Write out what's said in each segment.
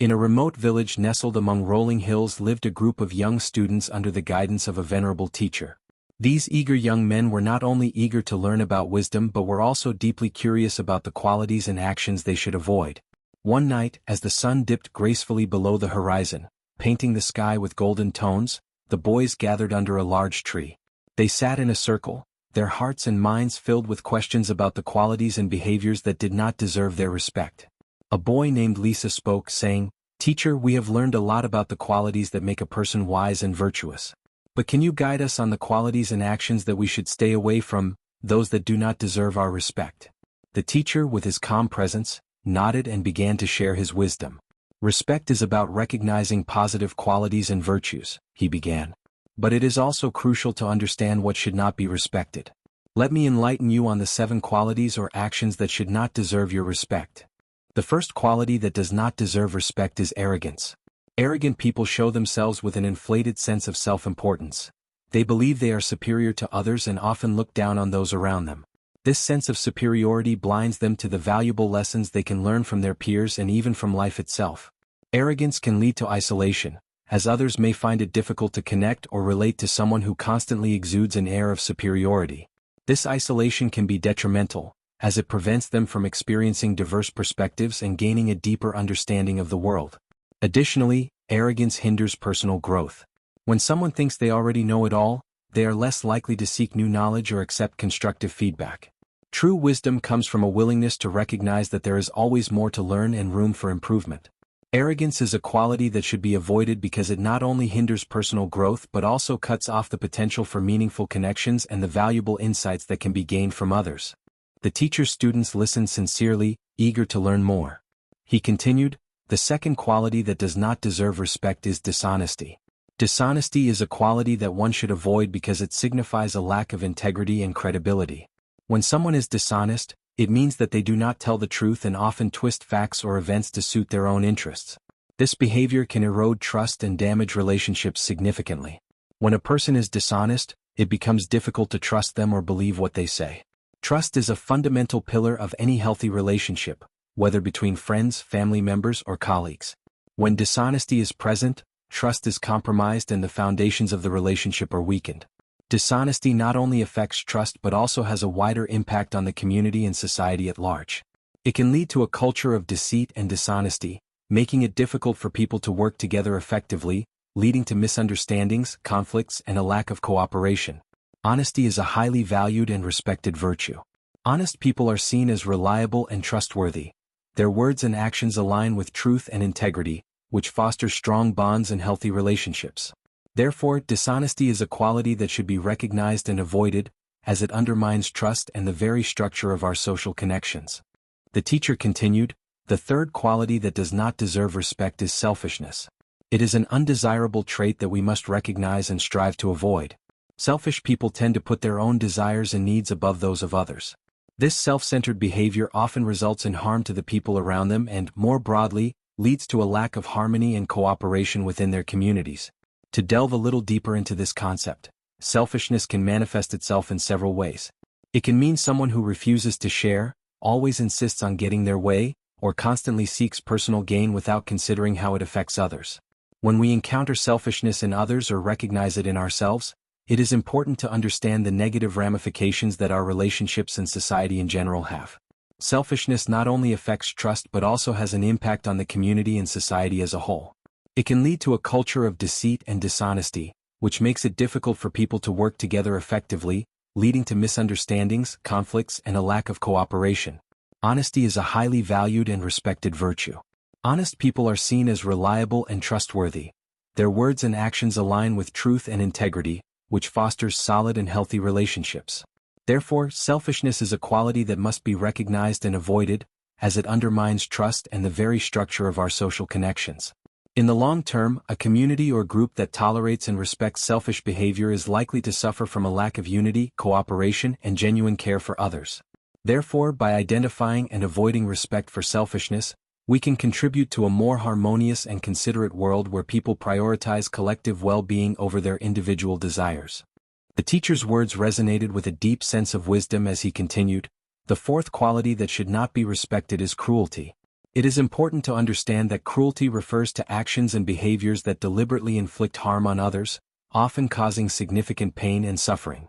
In a remote village nestled among rolling hills lived a group of young students under the guidance of a venerable teacher. These eager young men were not only eager to learn about wisdom but were also deeply curious about the qualities and actions they should avoid. One night, as the sun dipped gracefully below the horizon, painting the sky with golden tones, the boys gathered under a large tree. They sat in a circle, their hearts and minds filled with questions about the qualities and behaviors that did not deserve their respect. A boy named Lisa spoke, saying, "Teacher, we have learned a lot about the qualities that make a person wise and virtuous. But can you guide us on the qualities and actions that we should stay away from, those that do not deserve our respect?" The teacher, with his calm presence, nodded and began to share his wisdom. "Respect is about recognizing positive qualities and virtues," he began. "But it is also crucial to understand what should not be respected. Let me enlighten you on the 7 qualities or actions that should not deserve your respect. The first quality that does not deserve respect is arrogance. Arrogant people show themselves with an inflated sense of self-importance. They believe they are superior to others and often look down on those around them. This sense of superiority blinds them to the valuable lessons they can learn from their peers and even from life itself. Arrogance can lead to isolation, as others may find it difficult to connect or relate to someone who constantly exudes an air of superiority. This isolation can be detrimental, as it prevents them from experiencing diverse perspectives and gaining a deeper understanding of the world. Additionally, arrogance hinders personal growth. When someone thinks they already know it all, they are less likely to seek new knowledge or accept constructive feedback. True wisdom comes from a willingness to recognize that there is always more to learn and room for improvement. Arrogance is a quality that should be avoided because it not only hinders personal growth but also cuts off the potential for meaningful connections and the valuable insights that can be gained from others. The teacher's students listened sincerely, eager to learn more. He continued, "The second quality that does not deserve respect is dishonesty. Dishonesty is a quality that one should avoid because it signifies a lack of integrity and credibility. When someone is dishonest, it means that they do not tell the truth and often twist facts or events to suit their own interests. This behavior can erode trust and damage relationships significantly. When a person is dishonest, it becomes difficult to trust them or believe what they say. Trust is a fundamental pillar of any healthy relationship, whether between friends, family members, or colleagues. When dishonesty is present, trust is compromised and the foundations of the relationship are weakened. Dishonesty not only affects trust but also has a wider impact on the community and society at large. It can lead to a culture of deceit and dishonesty, making it difficult for people to work together effectively, leading to misunderstandings, conflicts, and a lack of cooperation. Honesty is a highly valued and respected virtue. Honest people are seen as reliable and trustworthy. Their words and actions align with truth and integrity, which fosters strong bonds and healthy relationships. Therefore, dishonesty is a quality that should be recognized and avoided, as it undermines trust and the very structure of our social connections. The teacher continued, "The third quality that does not deserve respect is selfishness. It is an undesirable trait that we must recognize and strive to avoid. Selfish people tend to put their own desires and needs above those of others. This self-centered behavior often results in harm to the people around them and, more broadly, leads to a lack of harmony and cooperation within their communities." To delve a little deeper into this concept, selfishness can manifest itself in several ways. It can mean someone who refuses to share, always insists on getting their way, or constantly seeks personal gain without considering how it affects others. When we encounter selfishness in others or recognize it in ourselves, it is important to understand the negative ramifications that our relationships and society in general have. Selfishness not only affects trust but also has an impact on the community and society as a whole. It can lead to a culture of deceit and dishonesty, which makes it difficult for people to work together effectively, leading to misunderstandings, conflicts, and a lack of cooperation. Honesty is a highly valued and respected virtue. Honest people are seen as reliable and trustworthy. Their words and actions align with truth and integrity, which fosters solid and healthy relationships. Therefore, selfishness is a quality that must be recognized and avoided, as it undermines trust and the very structure of our social connections. In the long term, a community or group that tolerates and respects selfish behavior is likely to suffer from a lack of unity, cooperation, and genuine care for others. Therefore, by identifying and avoiding respect for selfishness, we can contribute to a more harmonious and considerate world where people prioritize collective well-being over their individual desires. The teacher's words resonated with a deep sense of wisdom as he continued, "The fourth quality that should not be respected is cruelty. It is important to understand that cruelty refers to actions and behaviors that deliberately inflict harm on others, often causing significant pain and suffering.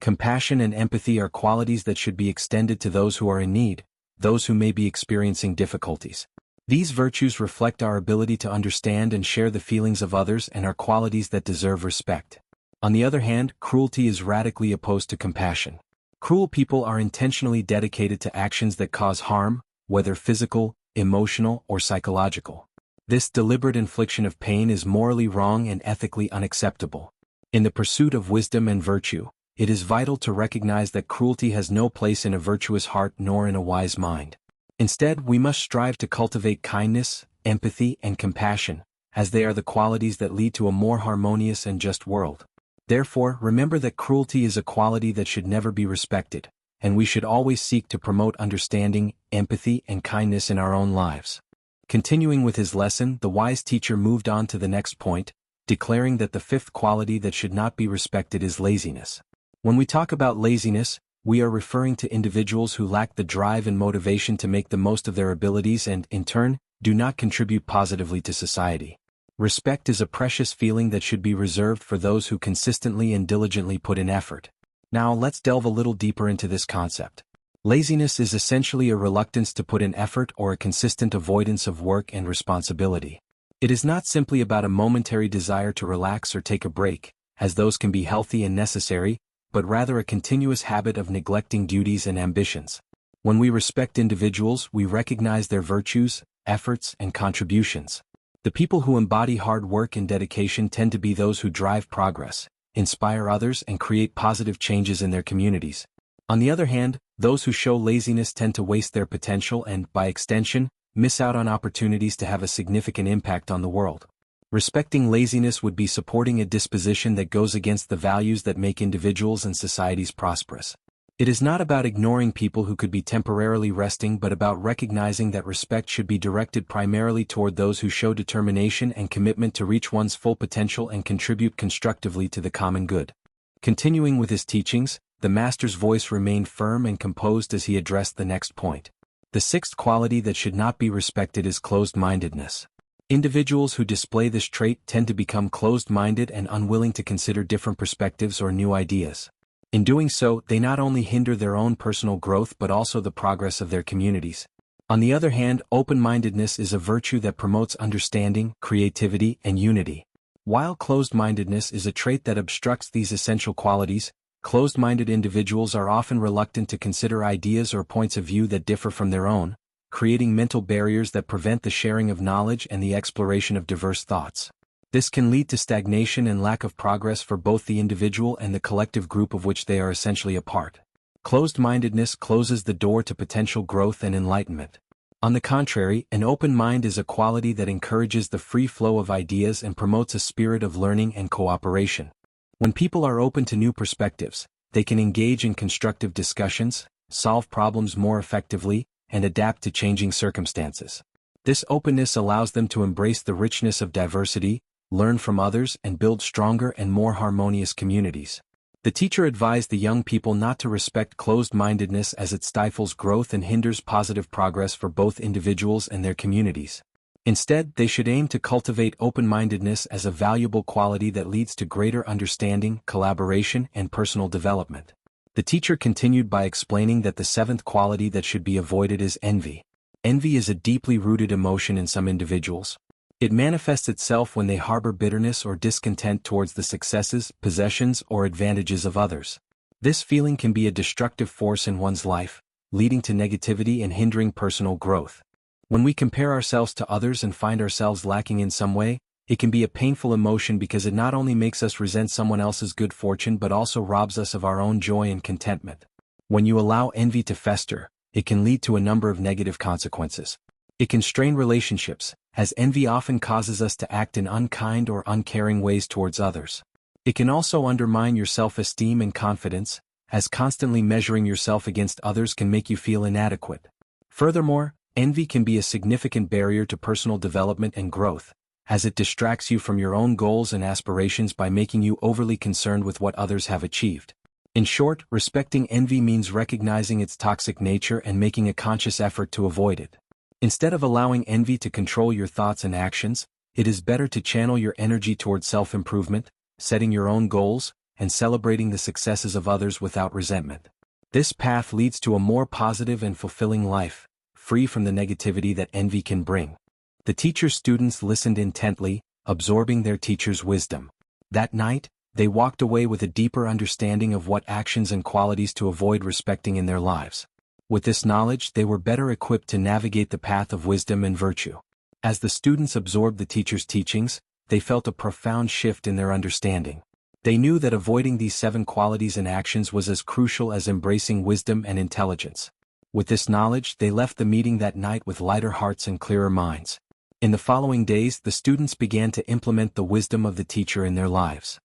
Compassion and empathy are qualities that should be extended to those who are in need, those who may be experiencing difficulties. These virtues reflect our ability to understand and share the feelings of others and are qualities that deserve respect. On the other hand, cruelty is radically opposed to compassion. Cruel people are intentionally dedicated to actions that cause harm, whether physical, emotional, or psychological. This deliberate infliction of pain is morally wrong and ethically unacceptable. In the pursuit of wisdom and virtue, it is vital to recognize that cruelty has no place in a virtuous heart nor in a wise mind. Instead, we must strive to cultivate kindness, empathy, and compassion, as they are the qualities that lead to a more harmonious and just world. Therefore, remember that cruelty is a quality that should never be respected, and we should always seek to promote understanding, empathy, and kindness in our own lives. Continuing with his lesson, the wise teacher moved on to the next point, declaring that the fifth quality that should not be respected is laziness. When we talk about laziness, we are referring to individuals who lack the drive and motivation to make the most of their abilities and, in turn, do not contribute positively to society. Respect is a precious feeling that should be reserved for those who consistently and diligently put in effort. Now let's delve a little deeper into this concept. Laziness is essentially a reluctance to put in effort or a consistent avoidance of work and responsibility. It is not simply about a momentary desire to relax or take a break, as those can be healthy and necessary, but rather a continuous habit of neglecting duties and ambitions. When we respect individuals, we recognize their virtues, efforts, and contributions. The people who embody hard work and dedication tend to be those who drive progress, inspire others, and create positive changes in their communities. On the other hand, those who show laziness tend to waste their potential and, by extension, miss out on opportunities to have a significant impact on the world. Respecting laziness would be supporting a disposition that goes against the values that make individuals and societies prosperous. It is not about ignoring people who could be temporarily resting but about recognizing that respect should be directed primarily toward those who show determination and commitment to reach one's full potential and contribute constructively to the common good. Continuing with his teachings, the master's voice remained firm and composed as he addressed the next point. The sixth quality that should not be respected is closed-mindedness. Individuals who display this trait tend to become closed-minded and unwilling to consider different perspectives or new ideas. In doing so, they not only hinder their own personal growth but also the progress of their communities. On the other hand, open-mindedness is a virtue that promotes understanding, creativity, and unity. While closed-mindedness is a trait that obstructs these essential qualities, closed-minded individuals are often reluctant to consider ideas or points of view that differ from their own, creating mental barriers that prevent the sharing of knowledge and the exploration of diverse thoughts. This can lead to stagnation and lack of progress for both the individual and the collective group of which they are essentially a part. Closed-mindedness closes the door to potential growth and enlightenment. On the contrary, an open mind is a quality that encourages the free flow of ideas and promotes a spirit of learning and cooperation. When people are open to new perspectives, they can engage in constructive discussions, solve problems more effectively, and adapt to changing circumstances. This openness allows them to embrace the richness of diversity, learn from others, and build stronger and more harmonious communities. The teacher advised the young people not to respect closed-mindedness as it stifles growth and hinders positive progress for both individuals and their communities. Instead, they should aim to cultivate open-mindedness as a valuable quality that leads to greater understanding, collaboration, and personal development. The teacher continued by explaining that the seventh quality that should be avoided is envy. Envy is a deeply rooted emotion in some individuals. It manifests itself when they harbor bitterness or discontent towards the successes, possessions, or advantages of others. This feeling can be a destructive force in one's life, leading to negativity and hindering personal growth. When we compare ourselves to others and find ourselves lacking in some way, it can be a painful emotion because it not only makes us resent someone else's good fortune but also robs us of our own joy and contentment. When you allow envy to fester, it can lead to a number of negative consequences. It can strain relationships, as envy often causes us to act in unkind or uncaring ways towards others. It can also undermine your self-esteem and confidence, as constantly measuring yourself against others can make you feel inadequate. Furthermore, envy can be a significant barrier to personal development and growth, as it distracts you from your own goals and aspirations by making you overly concerned with what others have achieved. In short, respecting envy means recognizing its toxic nature and making a conscious effort to avoid it. Instead of allowing envy to control your thoughts and actions, it is better to channel your energy toward self-improvement, setting your own goals, and celebrating the successes of others without resentment. This path leads to a more positive and fulfilling life, free from the negativity that envy can bring. The teacher's students listened intently, absorbing their teacher's wisdom. That night, they walked away with a deeper understanding of what actions and qualities to avoid respecting in their lives. With this knowledge, they were better equipped to navigate the path of wisdom and virtue. As the students absorbed the teacher's teachings, they felt a profound shift in their understanding. They knew that avoiding these 7 qualities and actions was as crucial as embracing wisdom and intelligence. With this knowledge, they left the meeting that night with lighter hearts and clearer minds. In the following days, the students began to implement the wisdom of the teacher in their lives.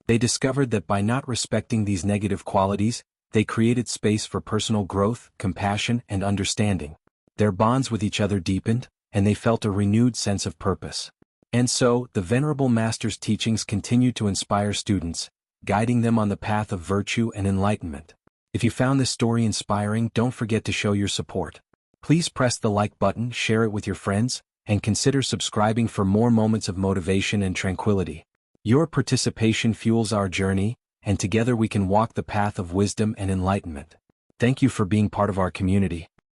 They discovered that by not respecting these negative qualities, they created space for personal growth, compassion, and understanding. Their bonds with each other deepened, and they felt a renewed sense of purpose. And so, the Venerable Master's teachings continued to inspire students, guiding them on the path of virtue and enlightenment. If you found this story inspiring, don't forget to show your support. Please press the like button, share it with your friends, and consider subscribing for more moments of motivation and tranquility. Your participation fuels our journey, and together we can walk the path of wisdom and enlightenment. Thank you for being part of our community.